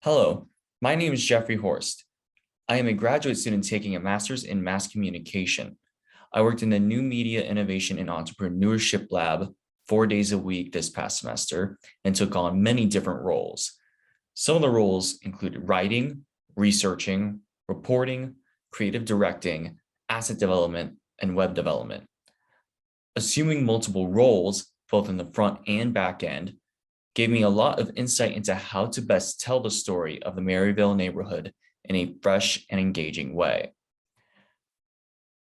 Hello, my name is Jeffrey Horst. I am a graduate student taking a master's in mass communication. I worked in the New Media Innovation and Entrepreneurship Lab 4 days a week this past semester and took on many different roles. Some of the roles included writing, researching, reporting, creative directing, asset development, and web development. Assuming multiple roles, both in the front and back end, gave me a lot of insight into how to best tell the story of the Maryvale neighborhood in a fresh and engaging way.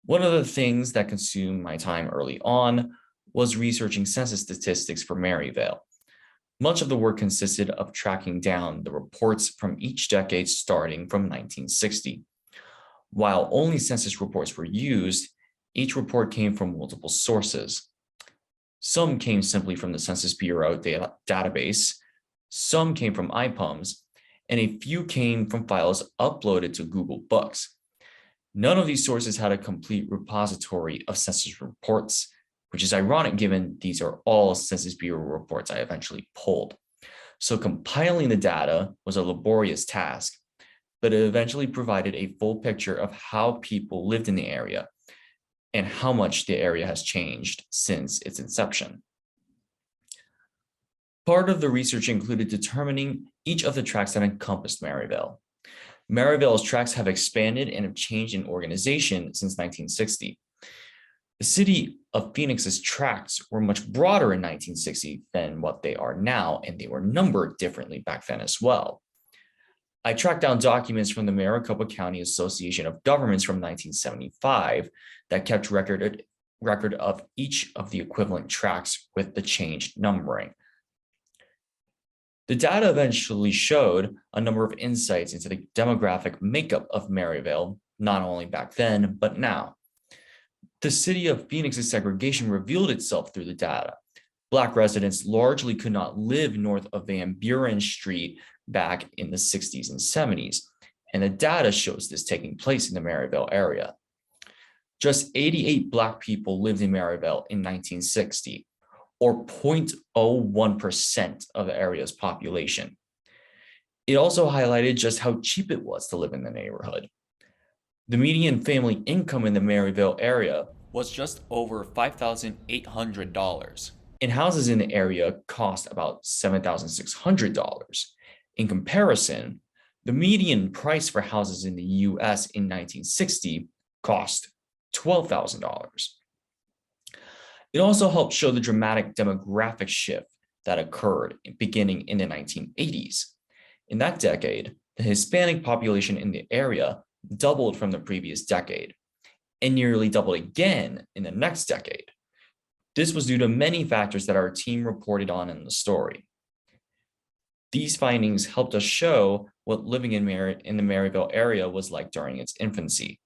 One of the things that consumed my time early on was researching census statistics for Maryvale. Much of the work consisted of tracking down the reports from each decade starting from 1960. While only census reports were used, each report came from multiple sources. Some came simply from the Census Bureau database, some came from IPUMS, and a few came from files uploaded to Google Books. None of these sources had a complete repository of census reports, which is ironic given these are all Census Bureau reports I eventually pulled. So compiling the data was a laborious task, but it eventually provided a full picture of how people lived in the area and how much the area has changed since its inception. Part of the research included determining each of the tracts that encompassed Maryvale. Maryvale's tracts have expanded and have changed in organization since 1960. The city of Phoenix's tracts were much broader in 1960 than what they are now, and they were numbered differently back then as well. I tracked down documents from the Maricopa County Association of Governments from 1975 that kept record of each of the equivalent tracts with the changed numbering. The data eventually showed a number of insights into the demographic makeup of Maryvale, not only back then, but now. The city of Phoenix's segregation revealed itself through the data. Black residents largely could not live north of Van Buren Street back in the 60s and 70s, and the data shows this taking place in the Maryvale area. Just 88 Black people lived in Maryvale in 1960, or 0.01% of the area's population. It also highlighted just how cheap it was to live in the neighborhood. The median family income in the Maryvale area was just over $5,800, and houses in the area cost about $7,600. In comparison, the median price for houses in the US in 1960 cost $12,000. It also helped show the dramatic demographic shift that occurred beginning in the 1980s. In that decade, the Hispanic population in the area doubled from the previous decade and nearly doubled again in the next decade. This was due to many factors that our team reported on in the story. These findings helped us show what living in the Maryvale area was like during its infancy.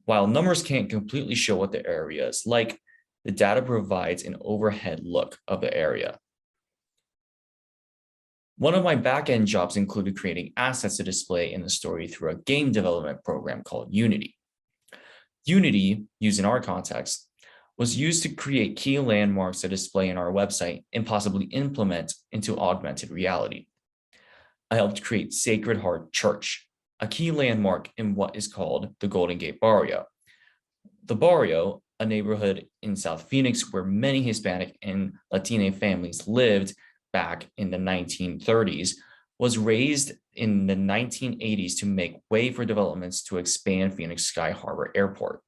While numbers can't completely show what the area is like, the data provides an overhead look of the area. One of my back-end jobs included creating assets to display in the story through a game development program called Unity. Unity, used in our context, was used to create key landmarks to display in our website and possibly implement into augmented reality. I helped create Sacred Heart Church, a key landmark in what is called the Golden Gate Barrio. The barrio, a neighborhood in South Phoenix where many Hispanic and Latina families lived back in the 1930s, was raised in the 1980s to make way for developments to expand Phoenix Sky Harbor Airport.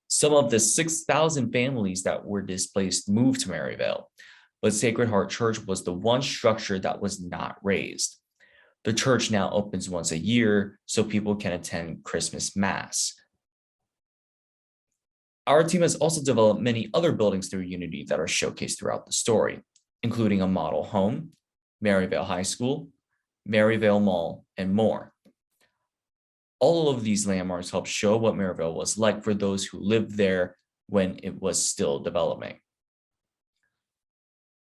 Some of the 6,000 families that were displaced moved to Maryvale, but Sacred Heart Church was the one structure that was not raised. The church now opens once a year so people can attend Christmas Mass. Our team has also developed many other buildings through Unity that are showcased throughout the story, including a model home, Maryvale High School, Maryvale Mall, and more. All of these landmarks help show what Maryvale was like for those who lived there when it was still developing.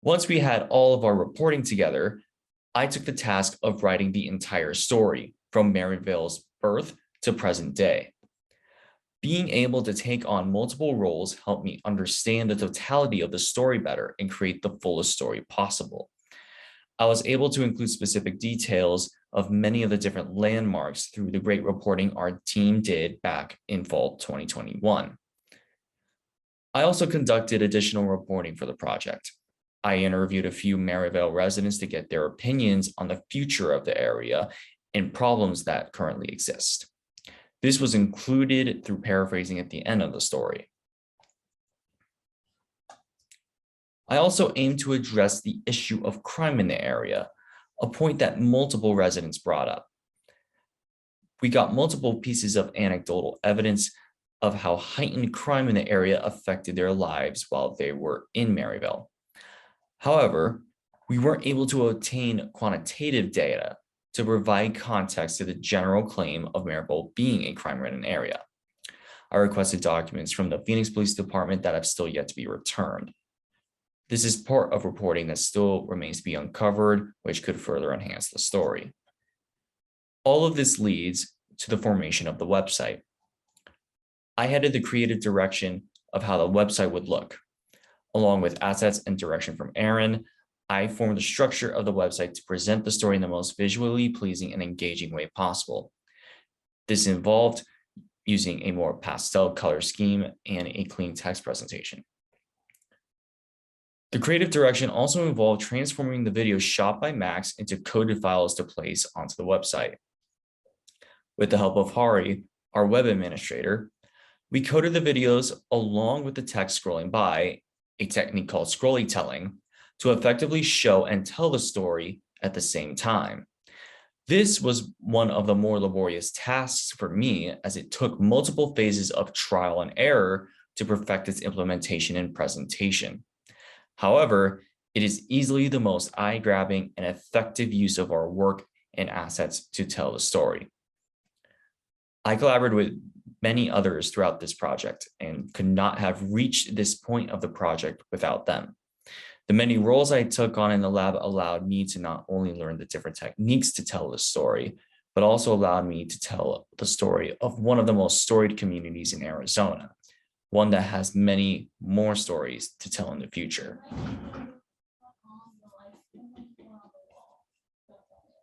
Once we had all of our reporting together, I took the task of writing the entire story from Maryvale's birth to present day. Being able to take on multiple roles helped me understand the totality of the story better and create the fullest story possible. I was able to include specific details of many of the different landmarks through the great reporting our team did back in fall 2021. I also conducted additional reporting for the project. I interviewed a few Maryvale residents to get their opinions on the future of the area and problems that currently exist. This was included through paraphrasing at the end of the story. I also aim to address the issue of crime in the area, a point that multiple residents brought up. We got multiple pieces of anecdotal evidence of how heightened crime in the area affected their lives while they were in Maryvale. However, we weren't able to obtain quantitative data to provide context to the general claim of Maryvale being a crime-ridden area. I requested documents from the Phoenix Police Department that have still yet to be returned. This is part of reporting that still remains to be uncovered, which could further enhance the story. All of this leads to the formation of the website. I headed the creative direction of how the website would look. Along with assets and direction from Aaron, I formed the structure of the website to present the story in the most visually pleasing and engaging way possible. This involved using a more pastel color scheme and a clean text presentation. The creative direction also involved transforming the videos shot by Max into coded files to place onto the website. With the help of Hari, our web administrator, we coded the videos along with the text scrolling by, a technique called scrollytelling, to effectively show and tell the story at the same time. This was one of the more laborious tasks for me, as it took multiple phases of trial and error to perfect its implementation and presentation. However, it is easily the most eye-grabbing and effective use of our work and assets to tell the story. I collaborated with many others throughout this project and could not have reached this point of the project without them. The many roles I took on in the lab allowed me to not only learn the different techniques to tell the story, but also allowed me to tell the story of one of the most storied communities in Arizona, one that has many more stories to tell in the future.